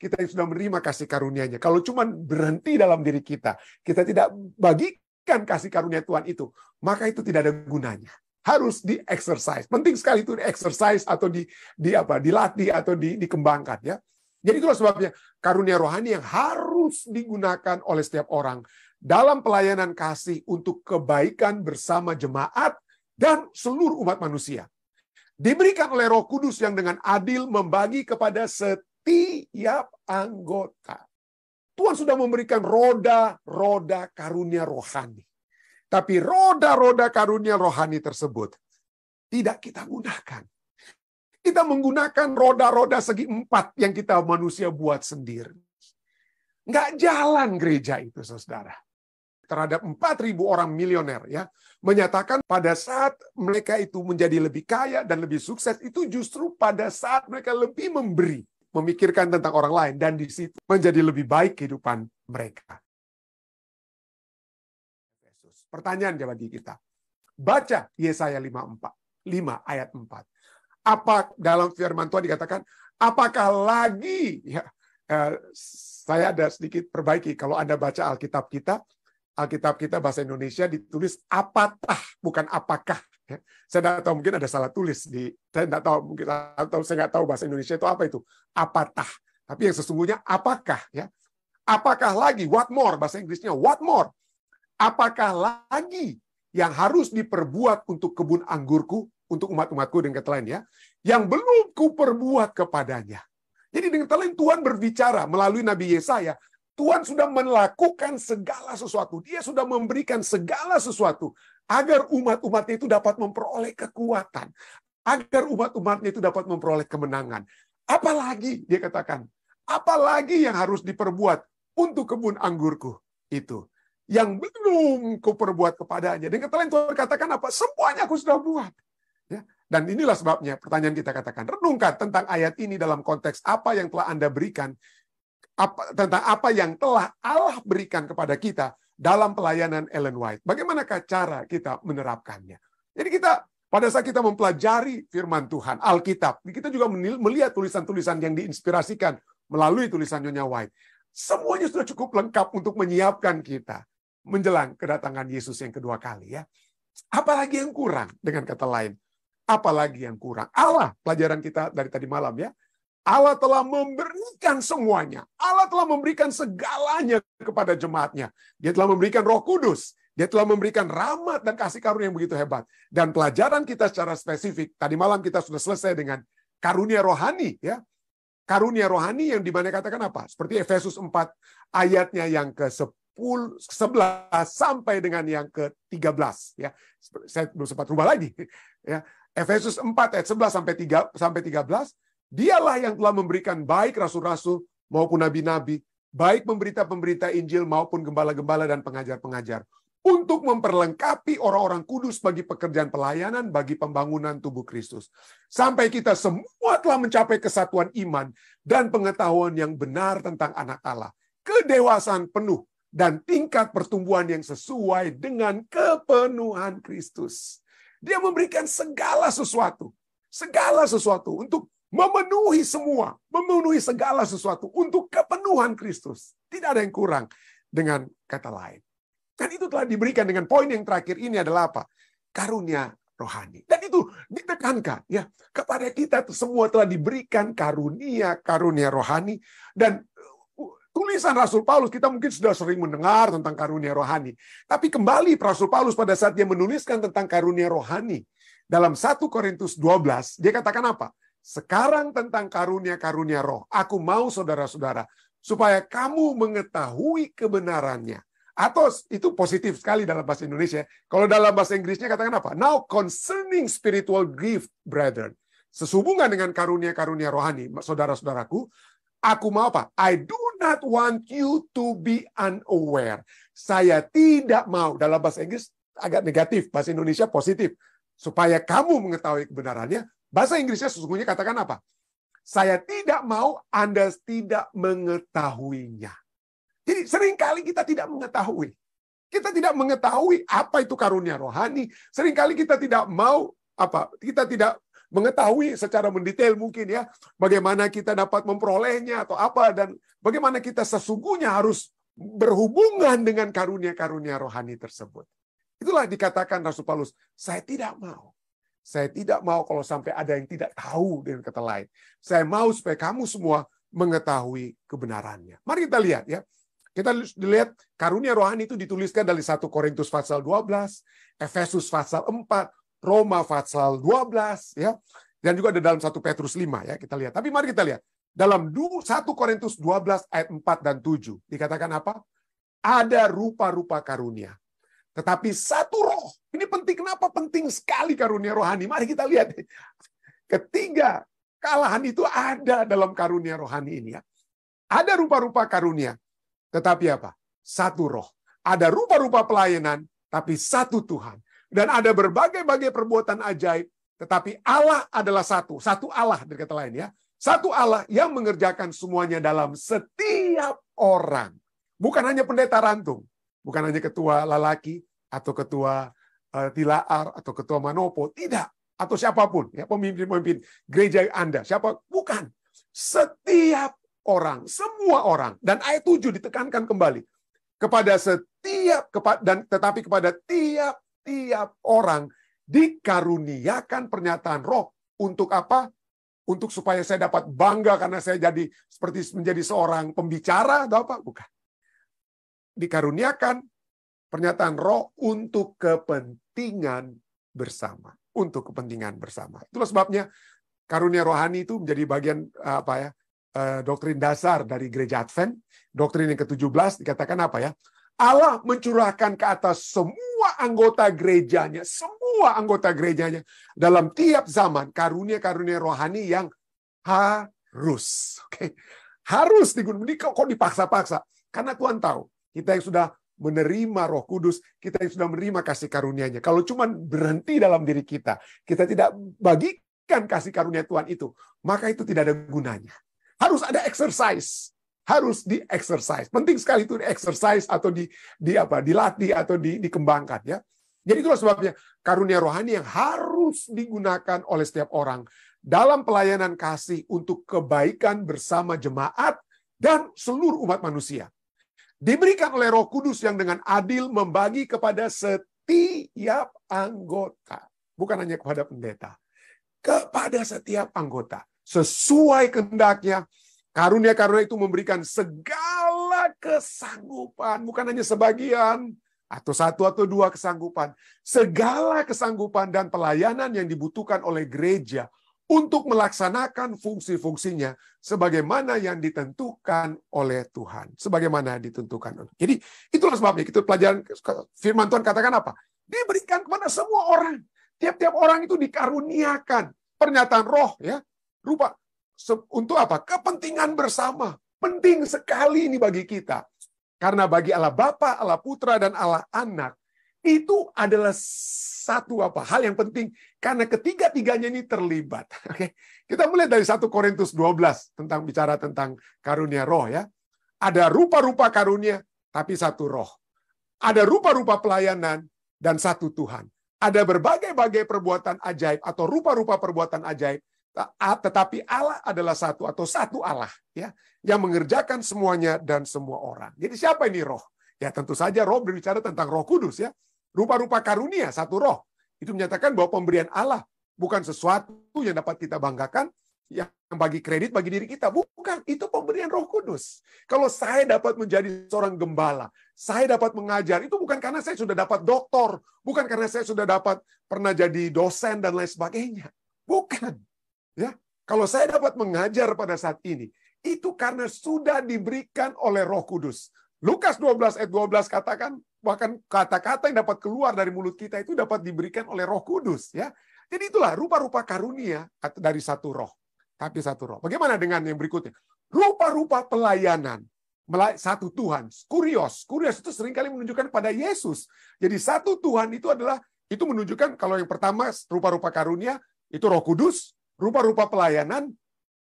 kita yang sudah menerima kasih karunia-Nya. Kalau cuma berhenti dalam diri kita tidak bagikan kasih karunia Tuhan itu, maka itu tidak ada gunanya. Harus di-exercise. Penting sekali itu di-exercise atau dilatih atau dikembangkan, ya. Jadi itulah sebabnya karunia rohani yang harus digunakan oleh setiap orang dalam pelayanan kasih untuk kebaikan bersama jemaat dan seluruh umat manusia. Diberikan oleh Roh Kudus yang dengan adil membagi kepada setiap anggota. Tuhan sudah memberikan roda-roda karunia rohani. Tapi roda-roda karunia rohani tersebut tidak kita gunakan. Kita menggunakan roda-roda segi empat yang kita manusia buat sendiri. Nggak jalan gereja itu, saudara. Terhadap 4.000 orang milioner, ya, menyatakan pada saat mereka itu menjadi lebih kaya dan lebih sukses, itu justru pada saat mereka lebih memberi, memikirkan tentang orang lain, dan di situ menjadi lebih baik kehidupan mereka. Pertanyaan bagi kita. Baca Yesaya 5 ayat 4. Apa dalam firman Tuhan dikatakan, apakah lagi, ya, saya ada sedikit perbaiki, kalau Anda baca Alkitab kita bahasa Indonesia ditulis apatah, bukan apakah. Ya. Saya tidak tahu, mungkin ada salah tulis saya tidak tahu, mungkin atau saya nggak tahu bahasa Indonesia itu apa itu, apatah. Tapi yang sesungguhnya apakah, ya? Apakah lagi? What more? Bahasa Inggrisnya what more? Apakah lagi yang harus diperbuat untuk kebun anggurku, untuk umat-umatku dengan kata lain, ya, yang belum kuperbuat kepadanya. Jadi dengan kata lain Tuhan berbicara melalui Nabi Yesaya. Tuhan sudah melakukan segala sesuatu. Dia sudah memberikan segala sesuatu agar umat-umatnya itu dapat memperoleh kekuatan. Agar umat-umatnya itu dapat memperoleh kemenangan. Apalagi, dia katakan, apalagi yang harus diperbuat untuk kebun anggurku itu. Yang belum kuperbuat kepadanya. Dengan kata lain Tuhan katakan apa? Semuanya aku sudah buat. Ya. Dan inilah sebabnya pertanyaan kita katakan, renungkan tentang ayat ini dalam konteks apa yang telah Anda berikan, tentang apa yang telah Allah berikan kepada kita dalam pelayanan Ellen White. Bagaimanakah cara kita menerapkannya? Jadi kita, pada saat kita mempelajari firman Tuhan, Alkitab, kita juga melihat tulisan-tulisan yang diinspirasikan melalui tulisan Nyonya White. Semuanya sudah cukup lengkap untuk menyiapkan kita menjelang kedatangan Yesus yang kedua kali, ya. Apalagi yang kurang, dengan kata lain. Apalagi yang kurang. Allah, pelajaran kita dari tadi malam, ya. Allah telah memberikan semuanya. Allah telah memberikan segalanya kepada jemaatnya. Dia telah memberikan Roh Kudus. Dia telah memberikan rahmat dan kasih karunia yang begitu hebat. Dan pelajaran kita secara spesifik, tadi malam kita sudah selesai dengan karunia rohani, ya. Karunia rohani yang dimana katakan apa? Seperti Efesus 4 ayatnya yang ke-11 sampai dengan yang ke-13, ya. Saya belum sempat rubah lagi, ya. Efesus 4 ayat 11 sampai 13. Dialah yang telah memberikan baik rasul-rasul maupun nabi-nabi, baik pemberita-pemberita Injil maupun gembala-gembala dan pengajar-pengajar, untuk memperlengkapi orang-orang kudus bagi pekerjaan pelayanan, bagi pembangunan tubuh Kristus. Sampai kita semua telah mencapai kesatuan iman dan pengetahuan yang benar tentang anak Allah, kedewasaan penuh, dan tingkat pertumbuhan yang sesuai dengan kepenuhan Kristus. Dia memberikan segala sesuatu untuk memenuhi semua, memenuhi segala sesuatu untuk kepenuhan Kristus. Tidak ada yang kurang, dengan kata lain. Dan itu telah diberikan dengan poin yang terakhir ini adalah apa? Karunia rohani. Dan itu ditekankan, ya, kepada kita semua telah diberikan karunia rohani. Dan tulisan Rasul Paulus, kita mungkin sudah sering mendengar tentang karunia rohani. Tapi kembali Rasul Paulus pada saat dia menuliskan tentang karunia rohani, dalam 1 Korintus 12, dia katakan apa? Sekarang tentang karunia-karunia roh, aku mau saudara-saudara, supaya kamu mengetahui kebenarannya. Atau itu positif sekali dalam bahasa Indonesia. Kalau dalam bahasa Inggrisnya katakan apa? Now concerning spiritual gift, brethren. Sesubungan dengan karunia-karunia rohani, saudara-saudaraku, aku mau apa? I do not want you to be unaware. Saya tidak mau, dalam bahasa Inggris agak negatif, bahasa Indonesia positif. Supaya kamu mengetahui kebenarannya. Bahasa Inggrisnya sesungguhnya katakan apa? Saya tidak mau Anda tidak mengetahuinya. Jadi seringkali kita tidak mengetahui. Kita tidak mengetahui apa itu karunia rohani. Seringkali kita tidak mau kita tidak mengetahui secara mendetail mungkin ya, bagaimana kita dapat memperolehnya atau apa, dan bagaimana kita sesungguhnya harus berhubungan dengan karunia-karunia rohani tersebut. Itulah dikatakan Rasul Paulus, saya tidak mau. Saya tidak mau kalau sampai ada yang tidak tahu dengan kata lain. Saya mau supaya kamu semua mengetahui kebenarannya. Mari kita lihat ya. Kita lihat karunia rohani itu dituliskan dari 1 Korintus pasal 12, Efesus pasal 4, Roma pasal 12 ya. Dan juga ada dalam 1 Petrus 5 ya, kita lihat. Tapi mari kita lihat. Dalam 1 Korintus 12 ayat 4 dan 7 dikatakan apa? Ada rupa-rupa karunia. Tetapi satu roh. Ini penting. Kenapa penting sekali karunia rohani? Mari kita lihat. Ketiga kealahan itu ada dalam karunia rohani ini ya. Ada rupa-rupa karunia. Tetapi apa? Satu roh. Ada rupa-rupa pelayanan. Tapi satu Tuhan. Dan ada berbagai-bagai perbuatan ajaib. Tetapi Allah adalah satu. Satu Allah dari kata lain ya. Satu Allah yang mengerjakan semuanya dalam setiap orang. Bukan hanya pendeta rantung. Bukan hanya ketua lalaki, atau ketua tilaar, atau ketua manopo. Tidak. Atau siapapun. Ya, pemimpin-pemimpin gereja Anda. Siapa? Bukan. Setiap orang. Semua orang. Dan ayat 7 ditekankan kembali. Tetapi kepada tiap-tiap orang dikaruniakan pernyataan roh. Untuk apa? Untuk supaya saya dapat bangga karena saya jadi seperti menjadi seorang pembicara atau apa? Bukan. Dikaruniakan pernyataan roh untuk kepentingan bersama. Untuk kepentingan bersama. Itulah sebabnya karunia rohani itu menjadi bagian doktrin dasar dari gereja Advent. Doktrin yang ke-17 dikatakan apa ya? Allah mencurahkan ke atas semua anggota gerejanya dalam tiap zaman karunia-karunia rohani yang harus. Oke. Harus digunakan. Kok dipaksa-paksa? Karena Tuhan tahu. Kita yang sudah menerima Roh Kudus, kita yang sudah menerima kasih karunia-Nya. Kalau cuma berhenti dalam diri kita tidak bagikan kasih karunia Tuhan itu, maka itu tidak ada gunanya. Harus ada exercise. Harus di-exercise. Penting sekali itu di-exercise atau dilatih atau dikembangkan ya. Jadi itulah sebabnya karunia rohani yang harus digunakan oleh setiap orang dalam pelayanan kasih untuk kebaikan bersama jemaat dan seluruh umat manusia. Diberikan oleh Roh Kudus yang dengan adil membagi kepada setiap anggota. Bukan hanya kepada pendeta. Kepada setiap anggota. Sesuai kehendaknya, karunia-karunia itu memberikan segala kesanggupan. Bukan hanya sebagian, atau satu atau dua kesanggupan. Segala kesanggupan dan pelayanan yang dibutuhkan oleh gereja untuk melaksanakan fungsi-fungsinya sebagaimana yang ditentukan oleh Tuhan. Sebagaimana ditentukan. Jadi itulah sebabnya kita pelajaran firman Tuhan katakan apa? Diberikan kepada semua orang. Tiap-tiap orang itu dikaruniakan pernyataan roh ya. Rupa untuk apa? Kepentingan bersama. Penting sekali ini bagi kita. Karena bagi Allah Bapa, Allah Putra dan Allah Anak itu adalah satu hal yang penting karena ketiga-tiganya ini terlibat. Oke. Kita mulai dari 1 Korintus 12 bicara tentang karunia roh ya. Ada rupa-rupa karunia tapi satu roh. Ada rupa-rupa pelayanan dan satu Tuhan. Ada berbagai-bagai perbuatan ajaib atau rupa-rupa perbuatan ajaib, tetapi Allah adalah satu atau satu Allah ya yang mengerjakan semuanya dan semua orang. Jadi siapa ini roh? Ya tentu saja roh berbicara tentang Roh Kudus ya. Rupa-rupa karunia, satu roh. Itu menyatakan bahwa pemberian Allah bukan sesuatu yang dapat kita banggakan, yang bagi kredit bagi diri kita. Bukan, itu pemberian Roh Kudus. Kalau saya dapat menjadi seorang gembala, saya dapat mengajar, itu bukan karena saya sudah dapat doktor, bukan karena saya sudah dapat pernah jadi dosen dan lain sebagainya. Bukan. Ya, kalau saya dapat mengajar pada saat ini, itu karena sudah diberikan oleh Roh Kudus. Lukas 12 ayat 12 katakan, bahkan kata-kata yang dapat keluar dari mulut kita itu dapat diberikan oleh Roh Kudus. Ya, jadi itulah rupa-rupa karunia dari satu roh. Tapi satu roh. Bagaimana dengan yang berikutnya? Rupa-rupa pelayanan. Satu Tuhan. Kurios. Kurios itu seringkali menunjukkan pada Yesus. Jadi satu Tuhan itu menunjukkan, kalau yang pertama rupa-rupa karunia, itu Roh Kudus. Rupa-rupa pelayanan,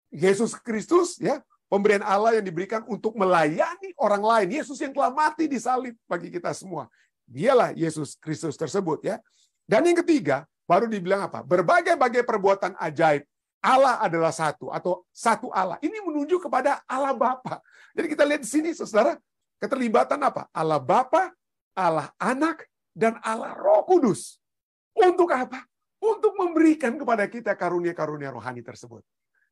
Yesus Kristus, ya, pemberian Allah yang diberikan untuk melayani orang lain. Yesus yang telah mati di salib bagi kita semua. Dialah Yesus Kristus tersebut, ya. Dan yang ketiga, baru dibilang apa? Berbagai-bagai perbuatan ajaib. Allah adalah satu atau satu Allah. Ini menuju kepada Allah Bapa. Jadi kita lihat di sini, saudara, keterlibatan apa? Allah Bapa, Allah Anak, dan Allah Roh Kudus. Untuk apa? Untuk memberikan kepada kita karunia-karunia rohani tersebut.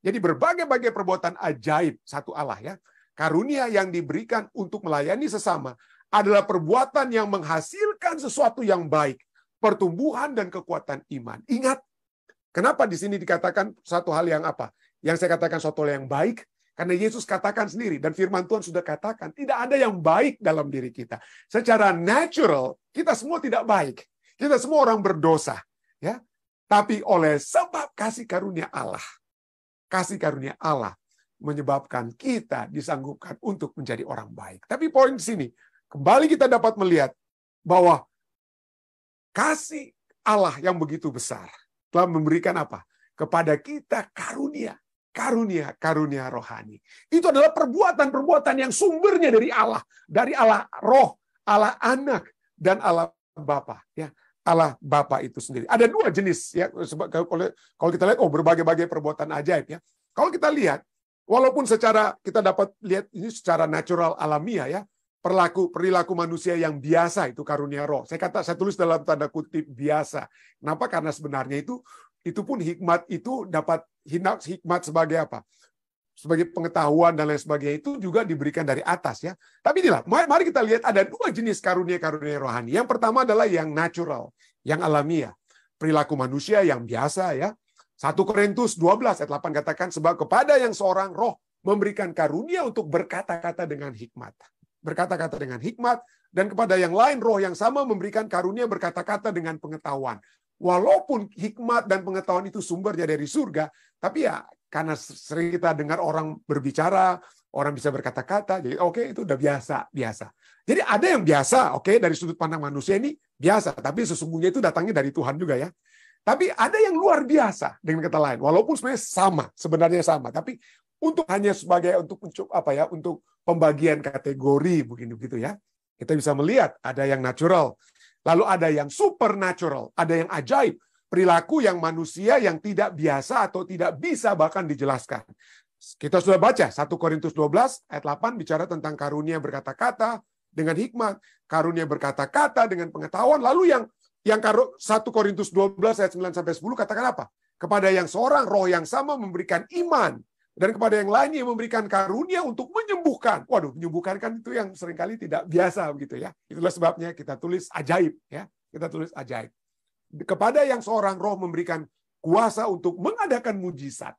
Jadi berbagai-bagai perbuatan ajaib satu Allah ya. Karunia yang diberikan untuk melayani sesama adalah perbuatan yang menghasilkan sesuatu yang baik, pertumbuhan dan kekuatan iman. Ingat, kenapa di sini dikatakan satu hal yang apa? Yang saya katakan suatu hal yang baik, karena Yesus katakan sendiri dan firman Tuhan sudah katakan, tidak ada yang baik dalam diri kita. Secara natural, kita semua tidak baik. Kita semua orang berdosa, ya. Tapi oleh sebab kasih karunia Allah menyebabkan kita disanggupkan untuk menjadi orang baik. Tapi poin di sini, kembali kita dapat melihat bahwa kasih Allah yang begitu besar telah memberikan apa? Kepada kita karunia rohani. Itu adalah perbuatan-perbuatan yang sumbernya dari Allah Roh, Allah Anak, dan Allah Bapa. Ya, Allah Bapa itu sendiri. Ada dua jenis ya. Kalau kita lihat, berbagai-bagai perbuatan ajaib ya. Kalau kita lihat, walaupun kita dapat lihat ini secara natural alamiah ya, perilaku manusia yang biasa itu karunia roh. Saya tulis dalam tanda kutip biasa. Kenapa? Karena sebenarnya itu pun hikmat itu dapat hikmat sebagai apa? Sebagai pengetahuan dan lain sebagainya itu juga diberikan dari atas ya. Tapi inilah, mari kita lihat ada dua jenis karunia-karunia rohani. Yang pertama adalah yang natural, yang alamiah. Perilaku manusia yang biasa ya. 1 Korintus 12 ayat 8 katakan, sebab kepada yang seorang roh memberikan karunia untuk berkata-kata dengan hikmat. Berkata-kata dengan hikmat, dan kepada yang lain roh yang sama memberikan karunia berkata-kata dengan pengetahuan. Walaupun hikmat dan pengetahuan itu sumbernya dari surga, tapi ya karena sering kita dengar orang berbicara, orang bisa berkata-kata, jadi oke, itu udah biasa. Jadi ada yang biasa, dari sudut pandang manusia ini biasa, tapi sesungguhnya itu datangnya dari Tuhan juga ya. Tapi ada yang luar biasa dengan kata lain, walaupun sebenarnya sama, tapi hanya sebagai untuk pembagian kategori begitu ya. Kita bisa melihat ada yang natural, lalu ada yang supernatural, ada yang ajaib, perilaku yang manusia yang tidak biasa atau tidak bisa bahkan dijelaskan. Kita sudah baca 1 Korintus 12 ayat 8 bicara tentang karunia berkata-kata dengan hikmat, karunia berkata-kata dengan pengetahuan, lalu yang 1 Korintus 12 ayat 9 sampai 10 katakan apa? Kepada yang seorang roh yang sama memberikan iman, dan kepada yang lain yang memberikan karunia untuk menyembuhkan. Waduh, menyembuhkan kan itu yang seringkali tidak biasa begitu ya. Itulah sebabnya kita tulis ajaib ya. Kita tulis ajaib. Kepada yang seorang roh memberikan kuasa untuk mengadakan mujizat.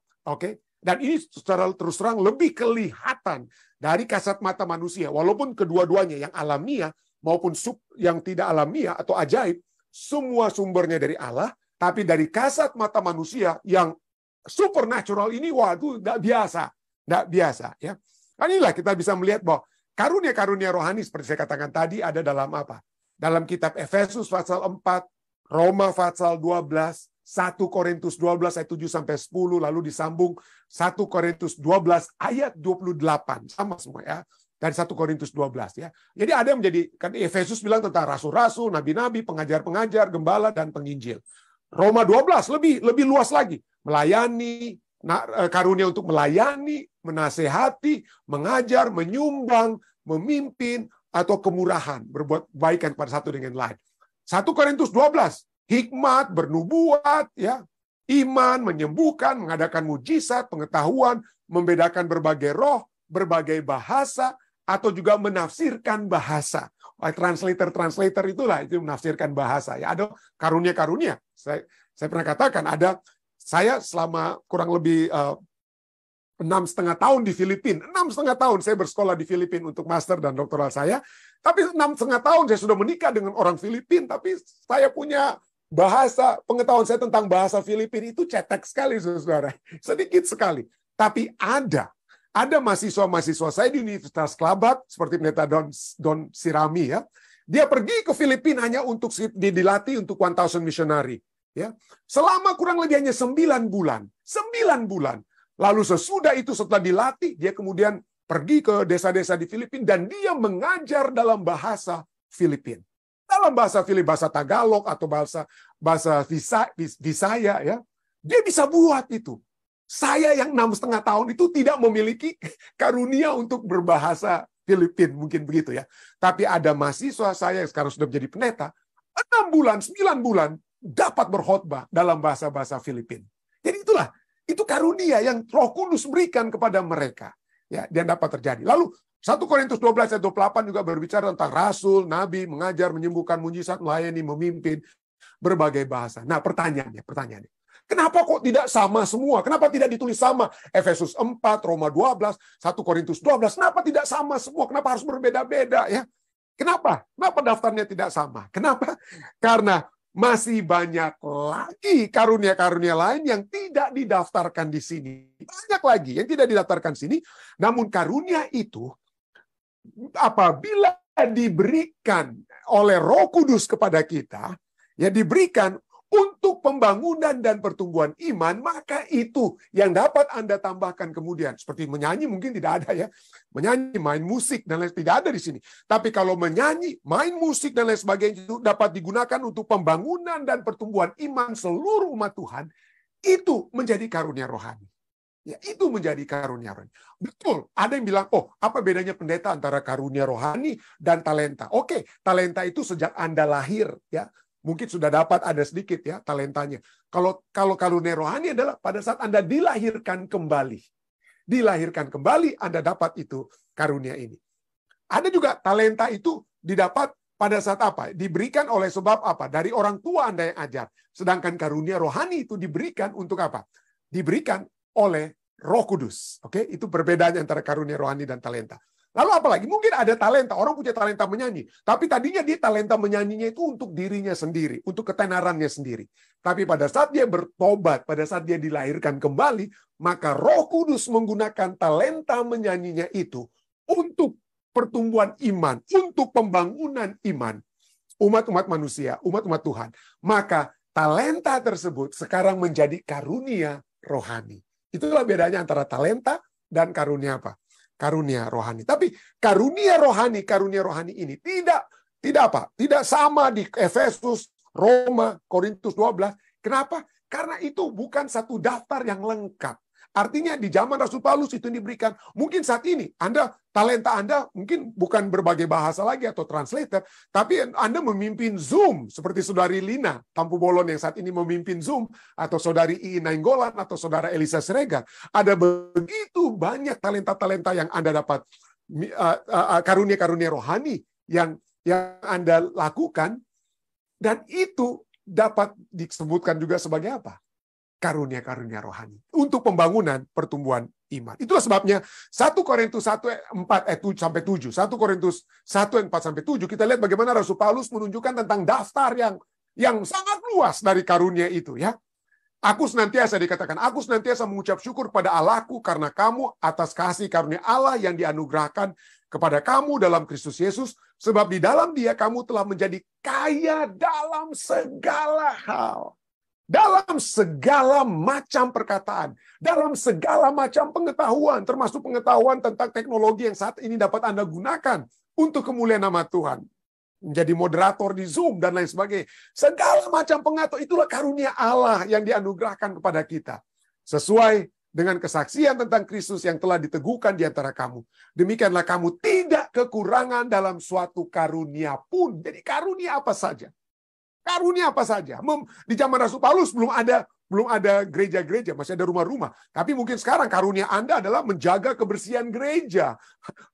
Dan ini secara terus terang lebih kelihatan dari kasat mata manusia. Walaupun kedua-duanya yang alamiah maupun yang tidak alamiah atau ajaib, semua sumbernya dari Allah, tapi dari kasat mata manusia yang supernatural ini, itu tidak biasa ya. Dan inilah kita bisa melihat bahwa karunia-karunia rohani seperti saya katakan tadi ada dalam apa? Dalam kitab Efesus pasal 4, Roma pasal 12, 1 Korintus 12 ayat 7 sampai 10, lalu disambung 1 Korintus 12 ayat 28, sama semua ya. Dari 1 Korintus 12 ya. Jadi ada yang menjadi, kan Efesus bilang tentang rasul-rasul, nabi-nabi, pengajar-pengajar, gembala dan penginjil. Roma 12 lebih luas lagi, melayani, karunia untuk melayani, menasehati, mengajar, menyumbang, memimpin atau kemurahan, berbuat kebaikan pada satu dengan lain. 1 Korintus 12, hikmat, bernubuat, ya, iman, menyembuhkan, mengadakan mujizat, pengetahuan, membedakan berbagai roh, berbagai bahasa, atau juga menafsirkan bahasa. Translator itulah itu menafsirkan bahasa. Ya, ada karunia-karunia. Saya pernah katakan saya selama kurang lebih 6,5 tahun di Filipina. 6,5 tahun saya bersekolah di Filipina untuk master dan doktoral saya. Tapi 6,5 tahun saya sudah menikah dengan orang Filipina. Tapi saya punya pengetahuan saya tentang bahasa Filipina itu cetek sekali, saudara. Sedikit sekali. Tapi ada mahasiswa-mahasiswa saya di Universitas Kelabat, seperti Pendeta Don Sirami ya. Dia pergi ke Filipina hanya untuk dilatih untuk 1,000 missionary. Ya. Selama kurang lebih hanya 9 bulan. 9 bulan. Lalu sesudah itu setelah dilatih, dia kemudian pergi ke desa-desa di Filipina dan dia mengajar dalam bahasa Filipina. dalam bahasa Filipin, bahasa Tagalog atau bahasa Visaya ya. Dia bisa buat itu. Saya yang 6,5 tahun itu tidak memiliki karunia untuk berbahasa Filipin, mungkin begitu ya. Tapi ada mahasiswa saya yang sekarang sudah menjadi pendeta, 6 bulan, 9 bulan dapat berkhotbah dalam bahasa-bahasa Filipin. Jadi itulah, itu karunia yang Roh Kudus berikan kepada mereka. Ya, dan dapat terjadi. Lalu 1 Korintus 12 ayat 28 juga berbicara tentang rasul, nabi, mengajar, menyembuhkan, mujizat, melayani, memimpin, berbagai bahasa. Nah, pertanyaannya. Kenapa kok tidak sama semua? Kenapa tidak ditulis sama? Efesus 4, Roma 12, 1 Korintus 12. Kenapa tidak sama semua? Kenapa harus berbeda-beda ya? Kenapa? Kenapa daftarnya tidak sama? Kenapa? Karena masih banyak lagi karunia-karunia lain yang tidak didaftarkan di sini. Banyak lagi yang tidak didaftarkan di sini. Namun karunia itu apabila diberikan oleh Roh Kudus kepada kita, ya diberikan untuk pembangunan dan pertumbuhan iman, maka itu yang dapat Anda tambahkan kemudian. Seperti menyanyi mungkin tidak ada ya. Menyanyi, main musik, dan lain tidak ada di sini. Tapi kalau menyanyi, main musik, dan lain sebagainya itu dapat digunakan untuk pembangunan dan pertumbuhan iman seluruh umat Tuhan, itu menjadi karunia rohani. Ya, itu menjadi karunia rohani. Betul, ada yang bilang, oh apa bedanya pendeta antara karunia rohani dan talenta? Oke, talenta itu sejak Anda lahir ya. Mungkin sudah dapat ada sedikit ya talentanya. Kalau karunia rohani adalah pada saat Anda dilahirkan kembali. Dilahirkan kembali Anda dapat itu karunia ini. Ada juga talenta itu didapat pada saat apa? Diberikan oleh sebab apa? Dari orang tua Anda yang ajar. Sedangkan karunia rohani itu diberikan untuk apa? Diberikan oleh Roh Kudus. Oke, itu perbedaannya antara karunia rohani dan talenta. Lalu apalagi? Mungkin ada talenta, orang punya talenta menyanyi. Tapi tadinya dia talenta menyanyinya itu untuk dirinya sendiri, untuk ketenarannya sendiri. Tapi pada saat dia bertobat, pada saat dia dilahirkan kembali, maka Roh Kudus menggunakan talenta menyanyinya itu untuk pertumbuhan iman, untuk pembangunan iman umat-umat manusia, umat-umat Tuhan. Maka talenta tersebut sekarang menjadi karunia rohani. Itulah bedanya antara talenta dan karunia apa? Karunia rohani. Tapi karunia rohani ini tidak sama di Efesus, Roma, Korintus 12. Kenapa? Karena itu bukan satu daftar yang lengkap. Artinya di zaman Rasul Paulus itu diberikan. Mungkin saat ini talenta Anda mungkin bukan berbagai bahasa lagi atau translator, tapi Anda memimpin Zoom seperti saudari Lina Tampu Bolon yang saat ini memimpin Zoom, atau saudari Ii Nainggolan, atau saudara Elisa Siregar. Ada begitu banyak talenta-talenta yang Anda dapat, karunia-karunia rohani yang Anda lakukan, dan itu dapat disebutkan juga sebagai apa? Karunia-karunia rohani untuk pembangunan pertumbuhan iman. Itulah sebabnya 1 Korintus 1:4 sampai 7, 1 Korintus 1:4 sampai 7 kita lihat bagaimana Rasul Paulus menunjukkan tentang daftar yang sangat luas dari karunia itu ya. Aku senantiasa mengucap syukur pada Allahku karena kamu atas kasih karunia Allah yang dianugerahkan kepada kamu dalam Kristus Yesus, sebab di dalam Dia kamu telah menjadi kaya dalam segala hal. Dalam segala macam perkataan, dalam segala macam pengetahuan, termasuk pengetahuan tentang teknologi yang saat ini dapat Anda gunakan untuk kemuliaan nama Tuhan. Menjadi moderator di Zoom dan lain sebagainya. Segala macam pengetahuan, itulah karunia Allah yang dianugerahkan kepada kita. Sesuai dengan kesaksian tentang Kristus yang telah diteguhkan di antara kamu. Demikianlah kamu tidak kekurangan dalam suatu karunia pun. Jadi karunia apa saja? Karunia apa saja? Di zaman Rasul Paulus belum ada gereja-gereja, masih ada rumah-rumah. Tapi mungkin sekarang karunia Anda adalah menjaga kebersihan gereja,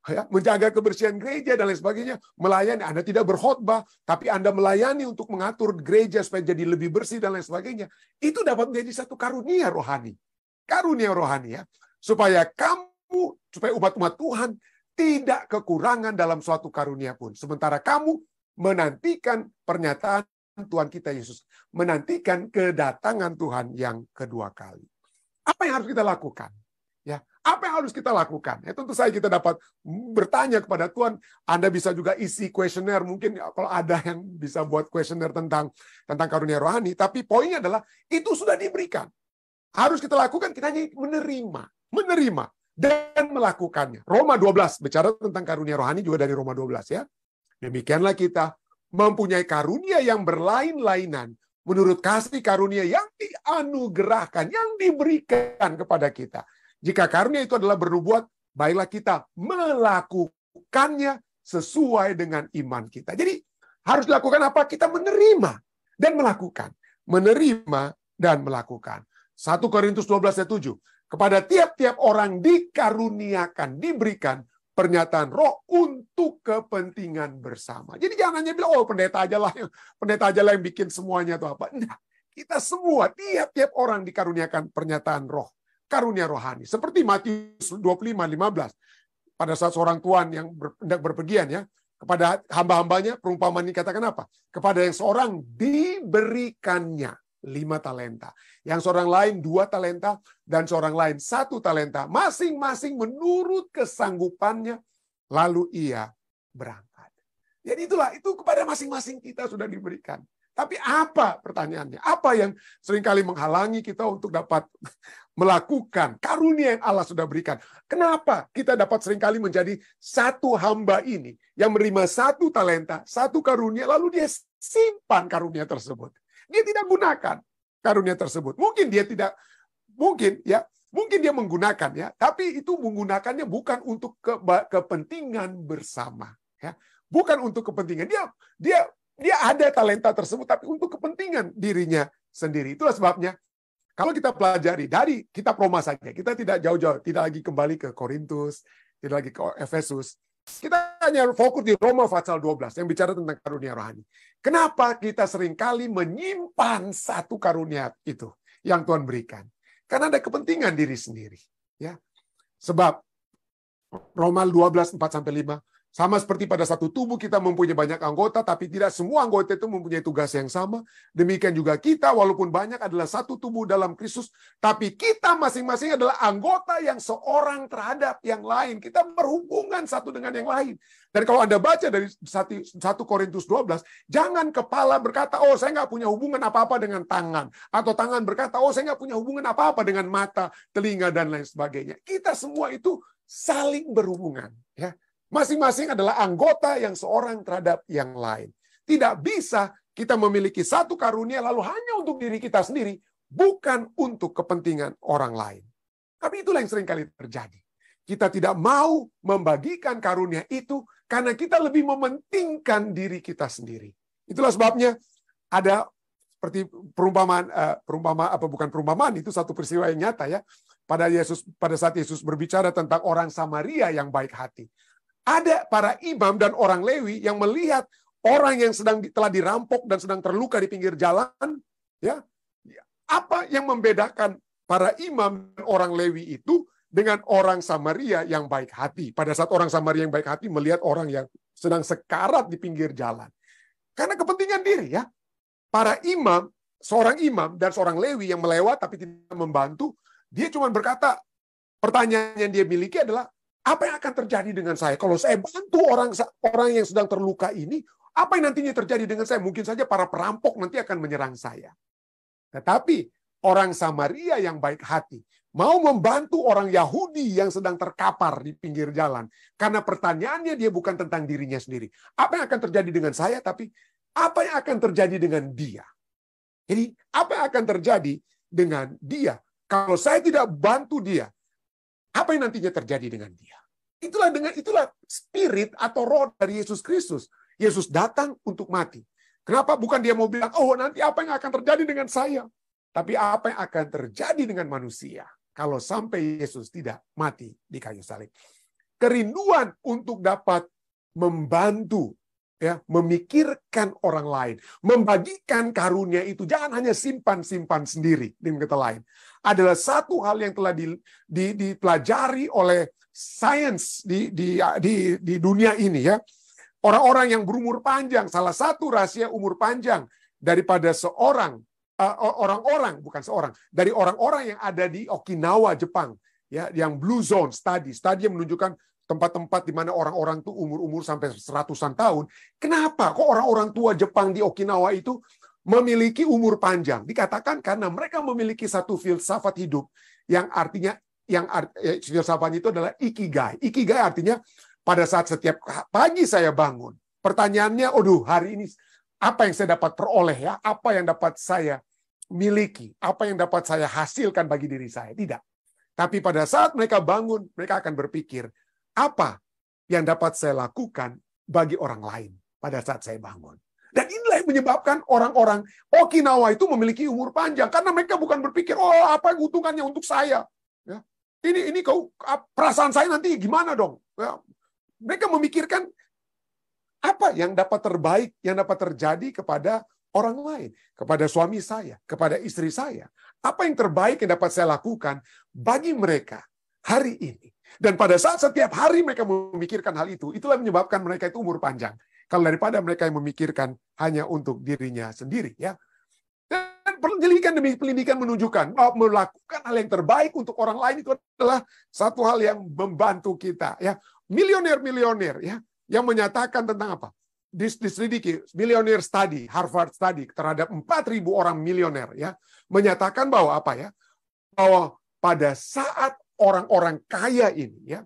ya, menjaga kebersihan gereja dan lain sebagainya. Melayani, Anda tidak berkhotbah, tapi Anda melayani untuk mengatur gereja supaya jadi lebih bersih dan lain sebagainya. Itu dapat menjadi satu karunia rohani. Karunia rohani ya, supaya umat-umat Tuhan tidak kekurangan dalam suatu karunia pun. Sementara kamu menantikan pernyataan Tuhan kita Yesus, menantikan kedatangan Tuhan yang kedua kali. Apa yang harus kita lakukan? Ya, apa yang harus kita lakukan? Ya, tentu saja kita dapat bertanya kepada Tuhan. Anda bisa juga isi kuesioner, mungkin kalau ada yang bisa buat kuesioner tentang karunia rohani. Tapi poinnya adalah itu sudah diberikan. Harus kita lakukan, kita hanya menerima dan melakukannya. Roma 12 bicara tentang karunia rohani juga dari Roma 12 ya. Demikianlah kita mempunyai karunia yang berlain-lainan menurut kasih karunia yang dianugerahkan, yang diberikan kepada kita. Jika karunia itu adalah bernubuat, baiklah kita melakukannya sesuai dengan iman kita. Jadi harus dilakukan apa? Kita menerima dan melakukan. Menerima dan melakukan. 1 Korintus 12 ayat 7. Kepada tiap-tiap orang dikaruniakan, diberikan pernyataan roh untuk kepentingan bersama. Jadi jangan hanya bilang, oh pendeta aja lah yang bikin semuanya atau apa. Enggak. Kita semua, tiap-tiap orang dikaruniakan pernyataan roh. Karunia rohani. Seperti Matius 25:15. Pada saat seorang tuan yang hendak berpergian ya, kepada hamba-hambanya, perumpamaan ini katakan apa? Kepada yang seorang diberikannya 5 talenta. Yang seorang lain 2 talenta, dan seorang lain 1 talenta. Masing-masing menurut kesanggupannya, lalu ia berangkat. Jadi itu kepada masing-masing kita sudah diberikan. Tapi apa pertanyaannya? Apa yang seringkali menghalangi kita untuk dapat melakukan karunia yang Allah sudah berikan? Kenapa kita dapat seringkali menjadi satu hamba ini yang menerima 1 talenta, 1 karunia, lalu dia simpan karunia tersebut. Dia tidak gunakan karunia tersebut. Mungkin dia menggunakan ya, tapi itu menggunakannya bukan untuk kepentingan bersama ya. Bukan untuk kepentingan. Dia ada talenta tersebut tapi untuk kepentingan dirinya sendiri. Itulah sebabnya kalau kita pelajari dari kitab Roma saja, kita tidak jauh-jauh, tidak lagi kembali ke Korintus, tidak lagi ke Efesus. Kita hanya fokus di Roma pasal 12 yang bicara tentang karunia rohani. Kenapa kita seringkali menyimpan 1 karunia itu yang Tuhan berikan? Karena ada kepentingan diri sendiri. Ya. Sebab Roma 12, 4-5, sama seperti pada satu tubuh kita mempunyai banyak anggota, tapi tidak semua anggota itu mempunyai tugas yang sama. Demikian juga kita, walaupun banyak adalah satu tubuh dalam Kristus, tapi kita masing-masing adalah anggota yang seorang terhadap yang lain. Kita berhubungan satu dengan yang lain. Dan kalau Anda baca dari 1 Korintus 12, jangan kepala berkata, oh saya nggak punya hubungan apa-apa dengan tangan. Atau tangan berkata, oh saya nggak punya hubungan apa-apa dengan mata, telinga, dan lain sebagainya. Kita semua itu saling berhubungan. Ya. Masing-masing adalah anggota yang seorang terhadap yang lain. Tidak bisa kita memiliki 1 karunia lalu hanya untuk diri kita sendiri, bukan untuk kepentingan orang lain. Tapi itulah yang seringkali terjadi. Kita tidak mau membagikan karunia itu karena kita lebih mementingkan diri kita sendiri. Itulah sebabnya ada seperti perumpamaan itu satu peristiwa yang nyata ya. Pada saat Yesus berbicara tentang orang Samaria yang baik hati. Ada para imam dan orang Lewi yang melihat orang yang telah dirampok dan sedang terluka di pinggir jalan. Ya, apa yang membedakan para imam dan orang Lewi itu dengan orang Samaria yang baik hati? Pada saat orang Samaria yang baik hati melihat orang yang sedang sekarat di pinggir jalan. Karena kepentingan diri ya. Para imam, seorang imam dan seorang Lewi yang melewat tapi tidak membantu, dia cuma berkata, pertanyaan yang dia miliki adalah, apa yang akan terjadi dengan saya? Kalau saya bantu orang yang sedang terluka ini, apa yang nantinya terjadi dengan saya? Mungkin saja para perampok nanti akan menyerang saya. Tetapi orang Samaria yang baik hati mau membantu orang Yahudi yang sedang terkapar di pinggir jalan. Karena pertanyaannya dia bukan tentang dirinya sendiri. Apa yang akan terjadi dengan saya? Tapi apa yang akan terjadi dengan dia? Jadi apa yang akan terjadi dengan dia? Kalau saya tidak bantu dia, apa yang nantinya terjadi dengan dia? Itulah spirit atau roh dari Yesus Kristus. Yesus datang untuk mati. Kenapa? Bukan dia mau bilang, oh nanti apa yang akan terjadi dengan saya? Tapi apa yang akan terjadi dengan manusia kalau sampai Yesus tidak mati di kayu salib? Kerinduan untuk dapat membantu, ya, memikirkan orang lain, membagikan karunia itu, jangan hanya simpan-simpan sendiri dengan kata lain. Adalah satu hal yang telah dipelajari oleh sains di dunia ini ya. Orang-orang yang berumur panjang, salah satu rahasia umur panjang daripada dari orang-orang yang ada di Okinawa, Jepang, ya, yang Blue Zone Study yang menunjukkan tempat-tempat di mana orang-orang itu umur-umur sampai 100-an tahun. Kenapa kok orang-orang tua Jepang di Okinawa itu memiliki umur panjang? Dikatakan karena mereka memiliki satu filsafat hidup yang artinya filsafat itu adalah ikigai. Ikigai artinya pada saat setiap pagi saya bangun, Pertanyaannya, aduh, hari ini apa yang saya dapat peroleh ya? Apa yang dapat saya miliki? Apa yang dapat saya hasilkan bagi diri saya? Tidak. Tapi pada saat mereka bangun, mereka akan berpikir, apa yang dapat saya lakukan bagi orang lain pada saat saya bangun? Dan inilah yang menyebabkan orang-orang Okinawa itu memiliki umur panjang. Karena mereka bukan berpikir, oh apa keuntungannya untuk saya? Ya. Ini perasaan saya nanti gimana dong? Ya. Mereka memikirkan apa yang dapat terbaik, yang dapat terjadi kepada orang lain. Kepada suami saya, kepada istri saya. Apa yang terbaik yang dapat saya lakukan bagi mereka hari ini. Dan pada saat setiap hari mereka memikirkan hal itu, itulah yang menyebabkan mereka itu umur panjang. Kalau daripada mereka yang memikirkan hanya untuk dirinya sendiri, ya. Dan penyelidikan demi penyelidikan menunjukkan bahwa melakukan hal yang terbaik untuk orang lain itu adalah satu hal yang membantu kita, ya. Milioner-milioner, ya, yang menyatakan tentang apa? Diselidiki Millionaire Study, Harvard Study terhadap 4.000 orang milioner, ya, menyatakan bahwa apa, ya? Bahwa pada saat orang-orang kaya ini, ya,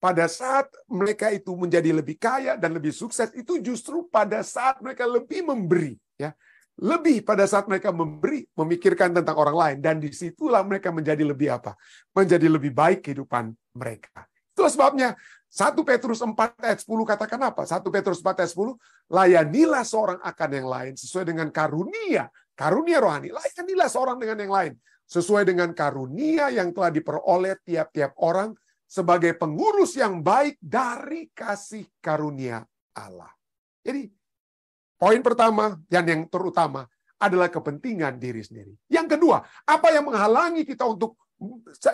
pada saat mereka itu menjadi lebih kaya dan lebih sukses, itu justru pada saat mereka lebih memberi, ya, lebih pada saat mereka memberi, memikirkan tentang orang lain, dan disitulah mereka menjadi lebih apa? Menjadi lebih baik kehidupan mereka. Itulah sebabnya 1 Petrus 4 ayat 10 katakan apa? 1 Petrus 4 ayat 10, layanilah seorang akan yang lain sesuai dengan karunia rohani. Layanilah seorang dengan yang lain sesuai dengan karunia yang telah diperoleh tiap-tiap orang sebagai pengurus yang baik dari kasih karunia Allah. Jadi, poin pertama dan yang terutama adalah kepentingan diri sendiri. Yang kedua, apa yang menghalangi kita untuk,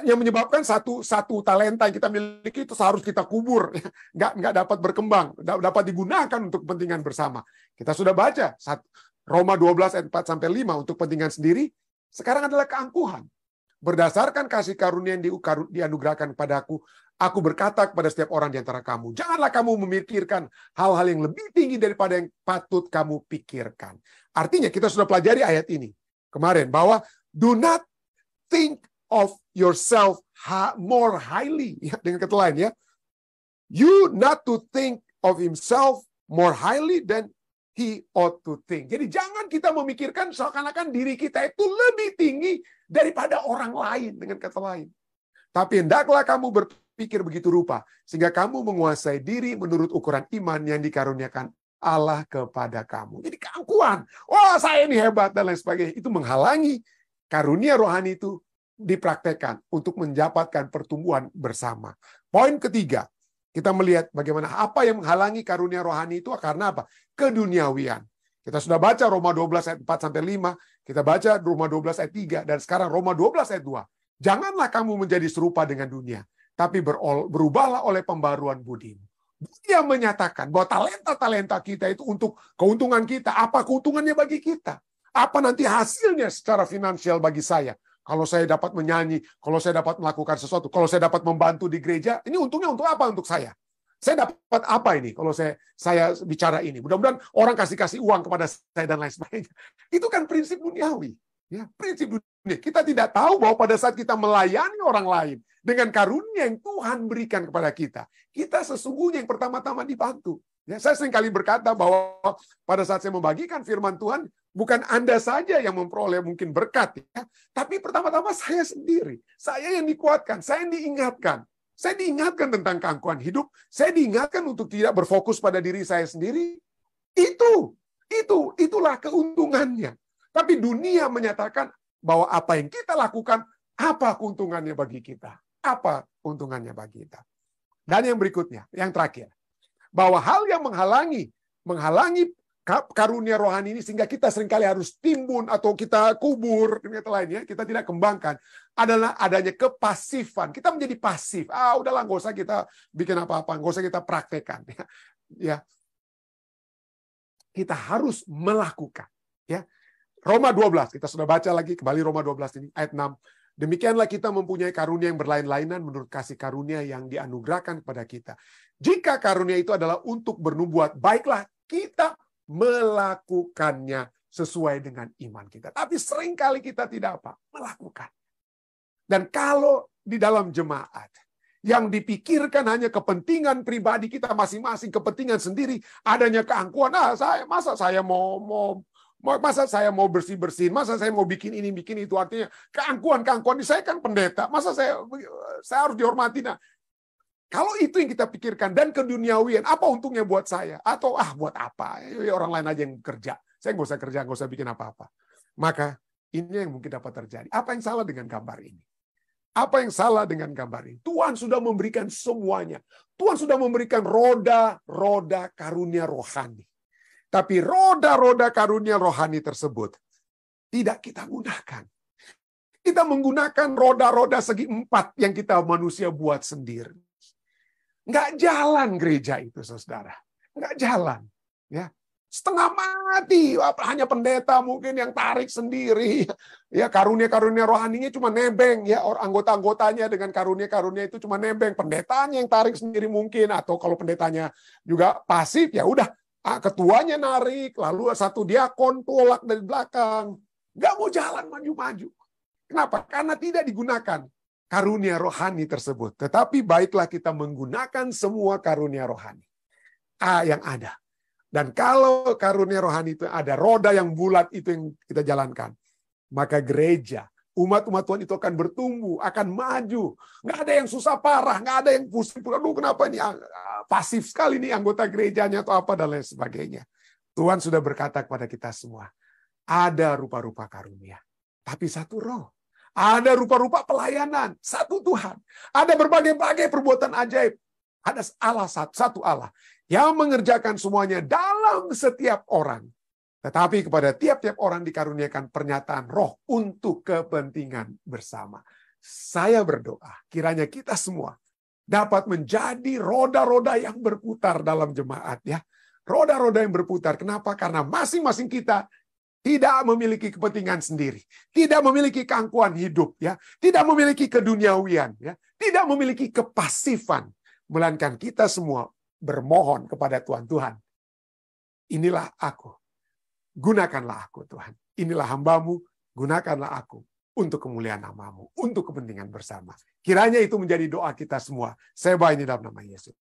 yang menyebabkan satu talenta yang kita miliki itu seharus kita kubur, nggak dapat berkembang, dapat digunakan untuk kepentingan bersama. Kita sudah baca Roma 12 ayat 4-5 untuk kepentingan sendiri. Sekarang adalah keangkuhan. Berdasarkan kasih karunia yang dianugerahkan kepadaku, aku berkata kepada setiap orang di antara kamu, janganlah kamu memikirkan hal-hal yang lebih tinggi daripada yang patut kamu pikirkan. Artinya kita sudah pelajari ayat ini kemarin, bahwa do not think of yourself more highly. Ya, dengan kata lain, ya, you not to think of himself more highly than he ought to think. Jadi jangan kita memikirkan seakan-akan diri kita itu lebih tinggi daripada orang lain, dengan kata lain. Tapi hendaklah kamu berpikir begitu rupa, sehingga kamu menguasai diri menurut ukuran iman yang dikaruniakan Allah kepada kamu. Jadi keangkuhan, wah saya ini hebat, dan lain sebagainya. Itu menghalangi karunia rohani itu dipraktekkan untuk mendapatkan pertumbuhan bersama. Poin ketiga, kita melihat bagaimana apa yang menghalangi karunia rohani itu karena apa? Keduniawian. Kita sudah baca Roma 12 ayat 4-5, kita baca Roma 12 ayat 3, dan sekarang Roma 12 ayat 2. Janganlah kamu menjadi serupa dengan dunia, tapi berubahlah oleh pembaruan budimu. Dia menyatakan bahwa talenta-talenta kita itu untuk keuntungan kita. Apa keuntungannya bagi kita? Apa nanti hasilnya secara finansial bagi saya? Kalau saya dapat menyanyi, kalau saya dapat melakukan sesuatu, kalau saya dapat membantu di gereja, ini untungnya untuk apa untuk saya? Saya dapat apa ini kalau saya bicara ini? Mudah-mudahan orang kasih uang kepada saya dan lain sebagainya. Itu kan prinsip duniawi. Ya, prinsip dunia. Kita tidak tahu bahwa pada saat kita melayani orang lain dengan karunia yang Tuhan berikan kepada kita, kita sesungguhnya yang pertama-tama dibantu. Ya, saya seringkali berkata bahwa pada saat saya membagikan firman Tuhan, bukan Anda saja yang memperoleh mungkin berkat, ya, tapi pertama-tama saya sendiri. Saya yang dikuatkan, saya yang diingatkan. Saya diingatkan tentang keangkuhan hidup, saya diingatkan untuk tidak berfokus pada diri saya sendiri. Itulah keuntungannya. Tapi dunia menyatakan bahwa apa yang kita lakukan, apa keuntungannya bagi kita? Apa keuntungannya bagi kita? Dan yang berikutnya, yang terakhir, bahwa hal yang menghalangi karunia rohani ini sehingga kita seringkali harus timbun atau kita kubur, kata lainnya, kita tidak kembangkan, adalah adanya kepasifan. Kita menjadi pasif. Udahlah, nggak usah kita bikin apa-apa, nggak usah kita praktekkan. Ya, kita harus melakukan. Ya, Roma 12, kita sudah baca lagi kembali Roma 12 ini ayat 6. Demikianlah kita mempunyai karunia yang berlain-lainan menurut kasih karunia yang dianugerahkan kepada kita. Jika karunia itu adalah untuk bernubuat, baiklah kita melakukannya sesuai dengan iman kita. Tapi seringkali kita tidak melakukan. Dan kalau di dalam jemaat, Yang dipikirkan hanya kepentingan pribadi kita masing-masing, kepentingan sendiri, adanya keangkuhan. Masa saya mau bersih-bersih, masa saya mau bikin ini, bikin itu. Artinya keangkuhan ini, saya kan pendeta, masa saya harus dihormati. Nah, kalau itu yang kita pikirkan dan keduniawian, apa untungnya buat saya? Atau buat apa? Orang lain aja yang kerja. Saya nggak usah kerja, nggak usah bikin apa-apa. Maka ini yang mungkin dapat terjadi. Apa yang salah dengan gambar ini? Apa yang salah dengan gambar ini? Tuhan sudah memberikan semuanya. Tuhan sudah memberikan roda-roda karunia rohani. Tapi roda-roda karunia rohani tersebut tidak kita gunakan. Kita menggunakan roda-roda segi empat yang kita manusia buat sendiri. Nggak jalan gereja itu, saudara. Nggak jalan. Ya. Setengah mati, hanya pendeta mungkin yang tarik sendiri. Ya, karunia-karunia rohaninya cuma nebeng, ya, anggota-anggotanya dengan karunia-karunia itu cuma nebeng, pendetanya yang tarik sendiri mungkin, atau kalau pendetanya juga pasif, ya udah, ketuanya narik, lalu satu diakon tolak dari belakang. Nggak mau jalan maju-maju. Kenapa? Karena tidak digunakan karunia rohani tersebut. Tetapi baiklah kita menggunakan semua karunia rohani yang ada. Dan kalau karunia rohani itu ada, roda yang bulat itu yang kita jalankan, maka gereja, umat-umat Tuhan itu akan bertumbuh, akan maju. Nggak ada yang susah parah, nggak ada yang pusing. Aduh, kenapa ini pasif sekali nih anggota gerejanya atau apa dan lain sebagainya. Tuhan sudah berkata kepada kita semua, ada rupa-rupa karunia, tapi satu roh. Ada rupa-rupa pelayanan, satu Tuhan. Ada berbagai-bagai perbuatan ajaib. Ada Allah, satu Allah yang mengerjakan semuanya dalam setiap orang. Tetapi kepada tiap-tiap orang dikaruniakan pernyataan roh untuk kepentingan bersama. Saya berdoa, kiranya kita semua dapat menjadi roda-roda yang berputar dalam jemaat. Ya, roda-roda yang berputar. Kenapa? Karena masing-masing kita tidak memiliki kepentingan sendiri. Tidak memiliki keangkuhan hidup. Ya, tidak memiliki keduniawian. Ya, tidak memiliki kepasifan. Melainkan kita semua bermohon kepada Tuhan. Tuhan, inilah aku. Gunakanlah aku, Tuhan. Inilah hambamu, gunakanlah aku untuk kemuliaan nama-Mu, untuk kepentingan bersama. Kiranya itu menjadi doa kita semua. Saya bawa ini dalam nama Yesus.